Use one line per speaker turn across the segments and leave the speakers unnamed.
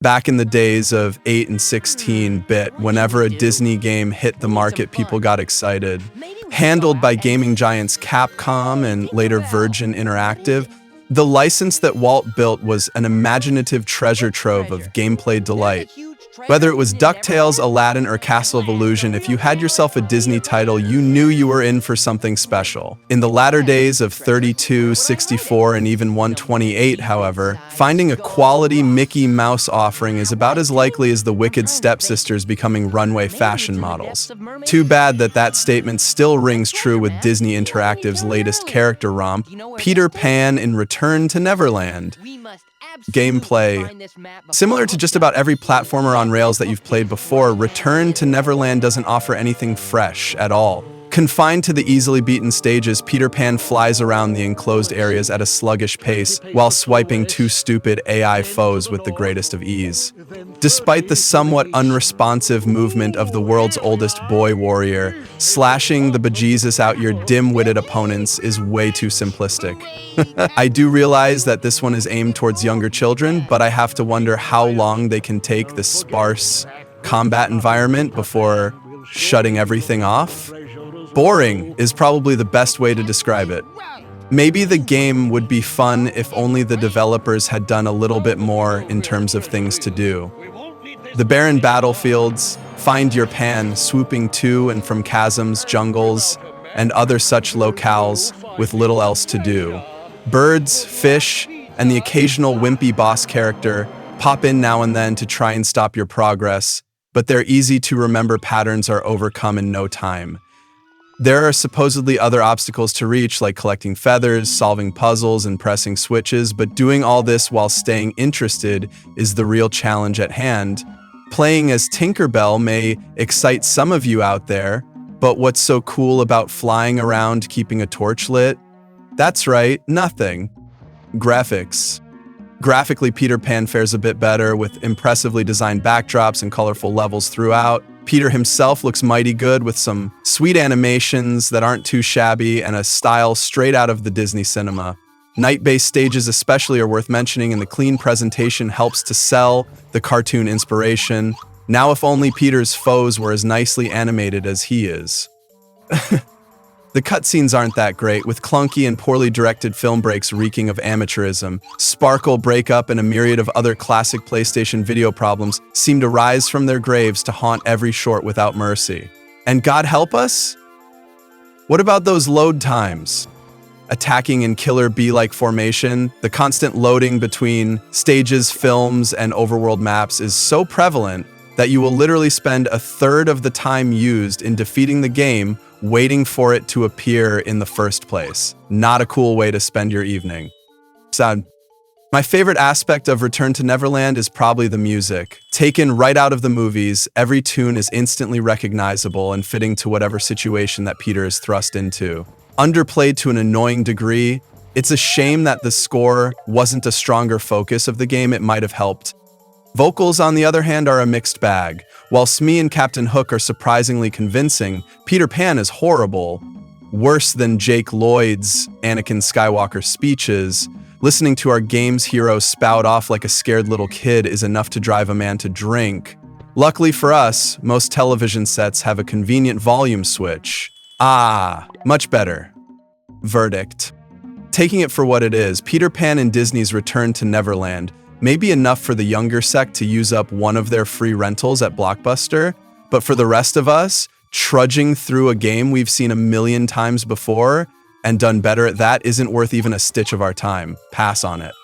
Back in the days of 8 and 16-bit, whenever a Disney game hit the market, people got excited. Handled by gaming giants Capcom and later Virgin Interactive, the license that Walt built was an imaginative treasure trove of gameplay delight. Whether it was DuckTales, Aladdin, or Castle of Illusion, if you had yourself a Disney title, you knew you were in for something special. In the latter days of 32, 64, and even 128, however, finding a quality Mickey Mouse offering is about as likely as the wicked stepsisters becoming runway fashion models. Too bad that that statement still rings true with Disney Interactive's latest character romp, Peter Pan in Return to Neverland. Gameplay. Similar to just about every platformer on rails that you've played before, Return to Neverland doesn't offer anything fresh at all. Confined to the easily beaten stages, Peter Pan flies around the enclosed areas at a sluggish pace while swiping two stupid AI foes with the greatest of ease. Despite the somewhat unresponsive movement of the world's oldest boy warrior, slashing the bejesus out your dim-witted opponents is way too simplistic. I do realize that this one is aimed towards younger children, but I have to wonder how long they can take the sparse combat environment before shutting everything off. Boring is probably the best way to describe it. Maybe the game would be fun if only the developers had done a little bit more in terms of things to do. The barren battlefields, find your pan swooping to and from chasms, jungles, and other such locales with little else to do. Birds, fish, and the occasional wimpy boss character pop in now and then to try and stop your progress, but their easy-to-remember patterns are overcome in no time. There are supposedly other obstacles to reach, like collecting feathers, solving puzzles, and pressing switches, but doing all this while staying interested is the real challenge at hand. Playing as Tinkerbell may excite some of you out there, but what's so cool about flying around keeping a torch lit? That's right, nothing. Graphics. Graphically, Peter Pan fares a bit better, with impressively designed backdrops and colorful levels throughout. Peter himself looks mighty good with some sweet animations that aren't too shabby and a style straight out of the Disney cinema. Night-based stages especially are worth mentioning, and the clean presentation helps to sell the cartoon inspiration. Now if only Peter's foes were as nicely animated as he is. The cutscenes aren't that great, with clunky and poorly directed film breaks reeking of amateurism. Sparkle, breakup, and a myriad of other classic PlayStation video problems seem to rise from their graves to haunt every short without mercy. And God help us? What about those load times? Attacking in killer bee-like formation, the constant loading between stages, films, and overworld maps is so prevalent that you will literally spend a third of the time used in defeating the game waiting for it to appear in the first place. Not a cool way to spend your evening. Sad. My favorite aspect of Return to Neverland is probably the music. Taken right out of the movies, every tune is instantly recognizable and fitting to whatever situation that Peter is thrust into. Underplayed to an annoying degree, it's a shame that the score wasn't a stronger focus of the game. It might have helped. Vocals, on the other hand, are a mixed bag. While Smee and Captain Hook are surprisingly convincing, Peter Pan is horrible. Worse than Jake Lloyd's Anakin Skywalker speeches. Listening to our game's hero spout off like a scared little kid is enough to drive a man to drink. Luckily for us, most television sets have a convenient volume switch. Ah, much better. Verdict. Taking it for what it is, Peter Pan and Disney's Return to Neverland may be enough for the younger sect to use up one of their free rentals at Blockbuster, but for the rest of us, trudging through a game we've seen a million times before and done better at that isn't worth even a stitch of our time. Pass on it.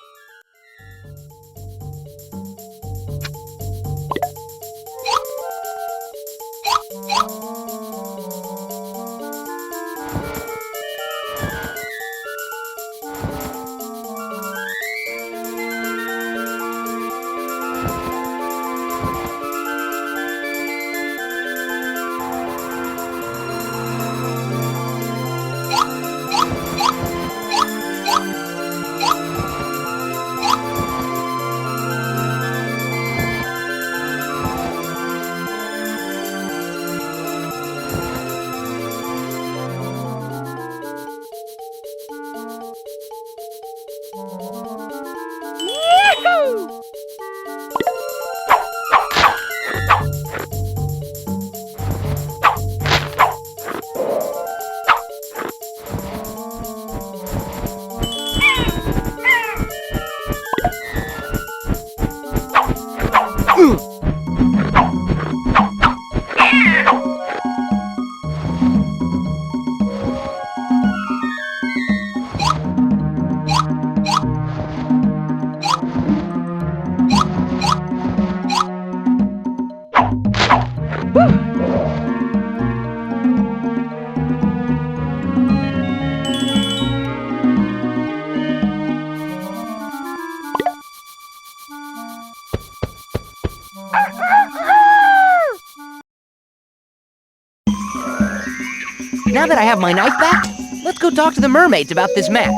Now that I have my knife back, let's go talk to the mermaids about this map.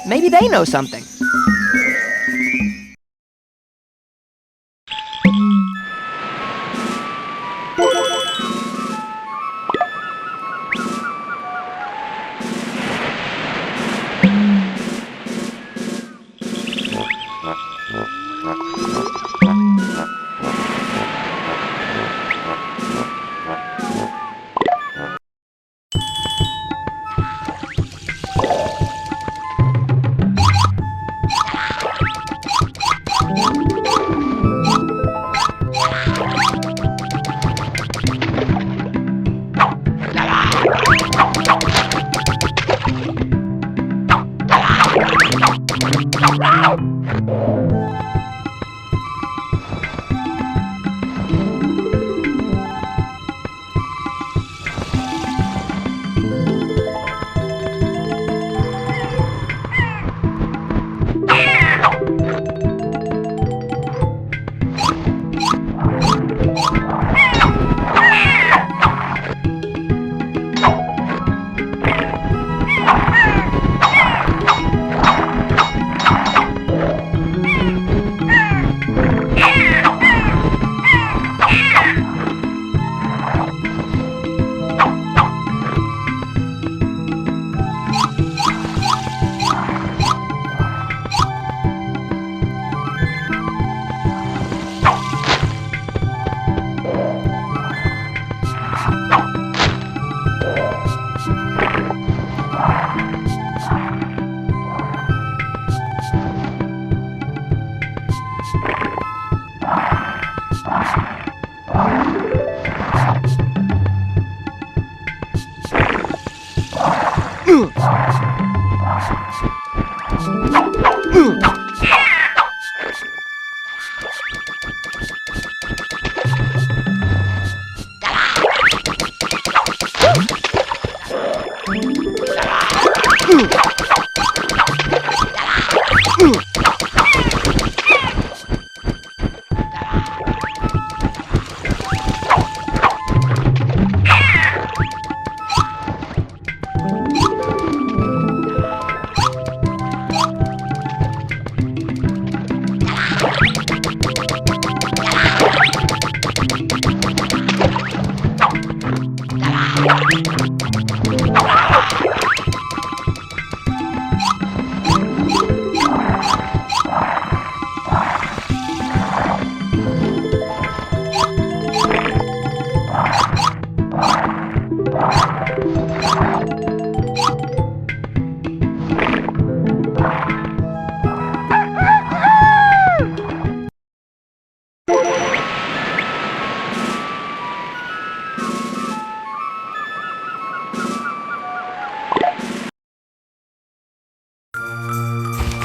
Maybe they know something.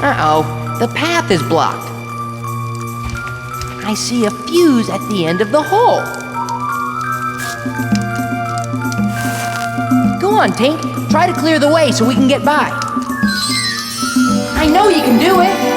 Uh-oh, the path is blocked. I see a fuse at the end of the hole. Go on, Tink. Try to clear the way so we can get by. I know you can do it.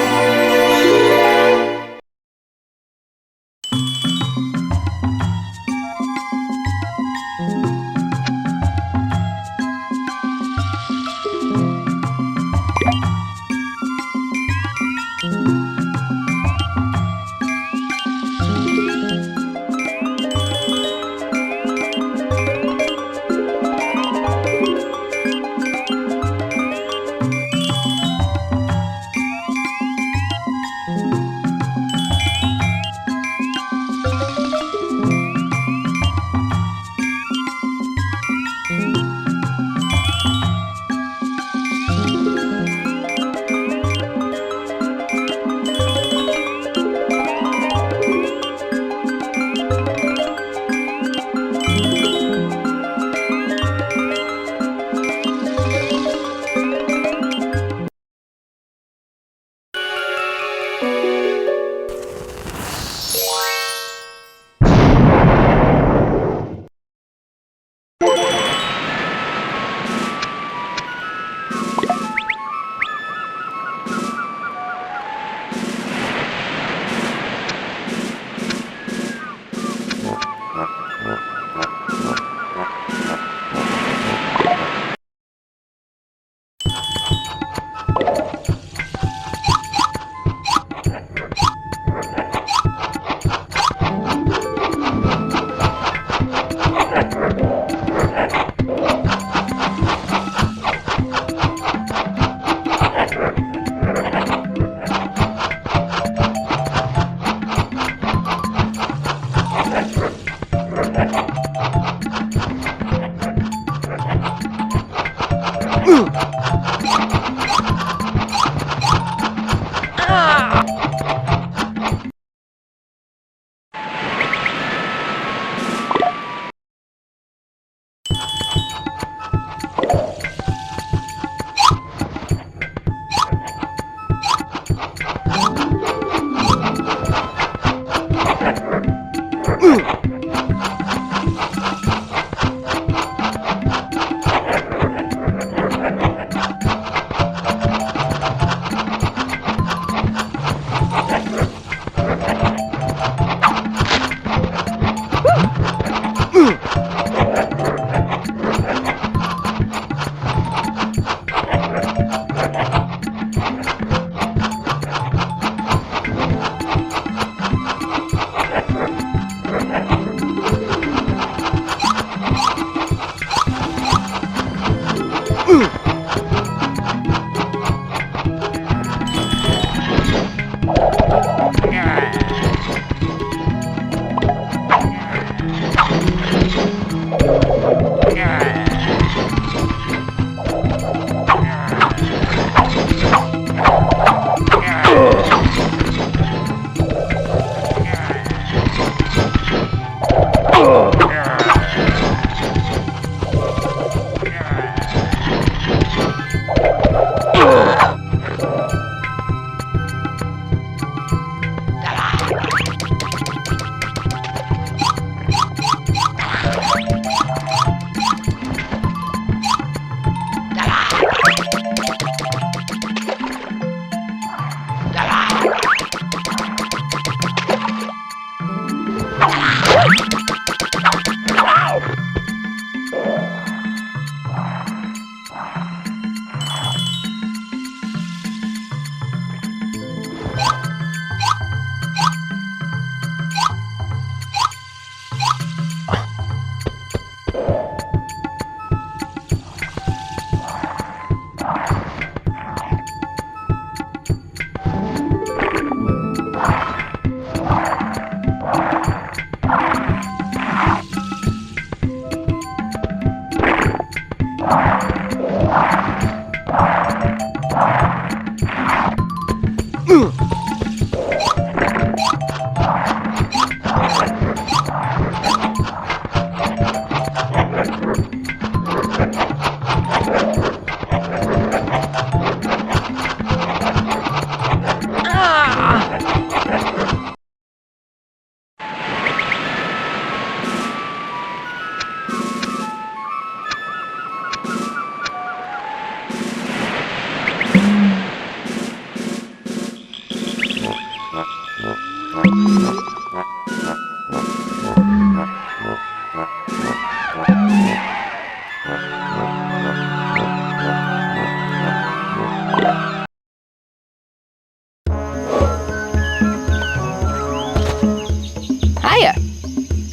Hiya.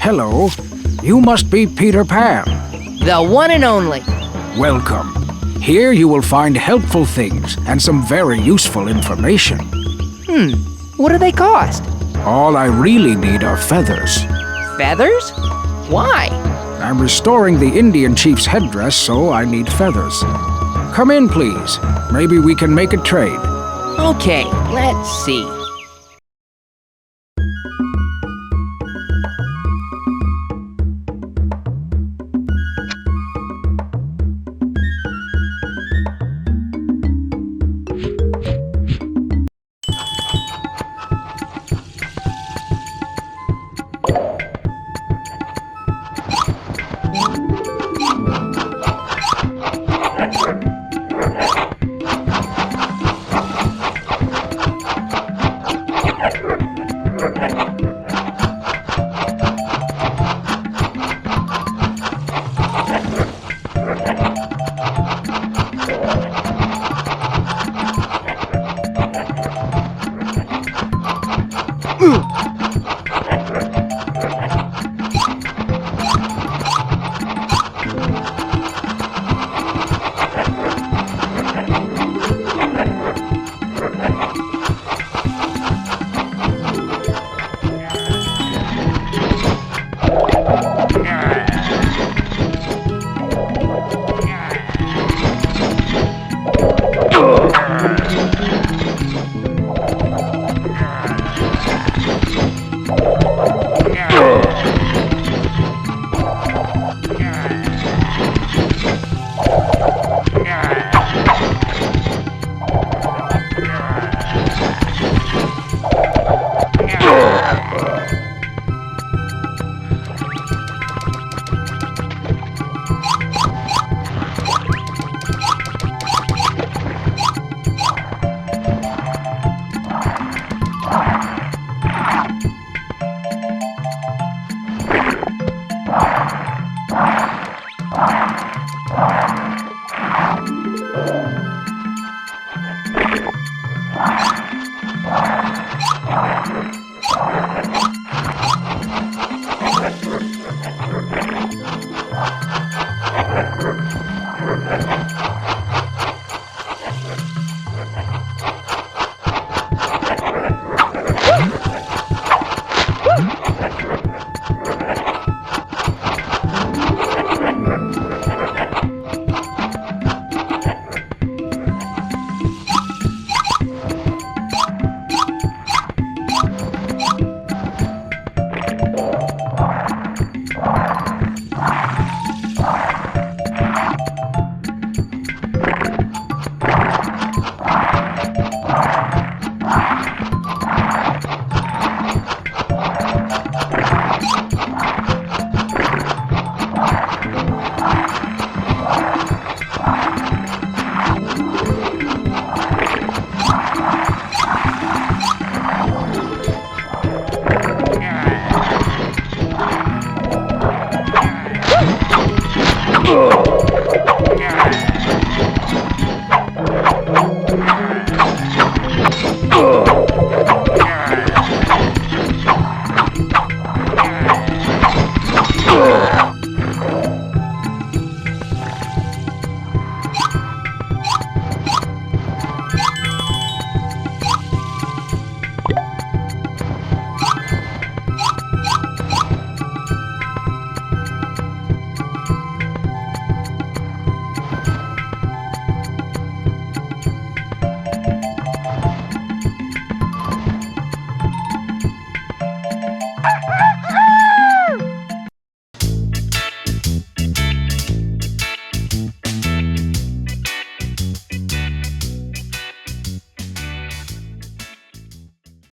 Hello. You must be Peter Pan.
The one and only.
Welcome. Here you will find helpful things and some very useful information.
What do they cost?
All I really need are feathers.
Feathers? Why?
I'm restoring the Indian chief's headdress, so I need feathers. Come in, please. Maybe we can make a trade.
Okay, let's see.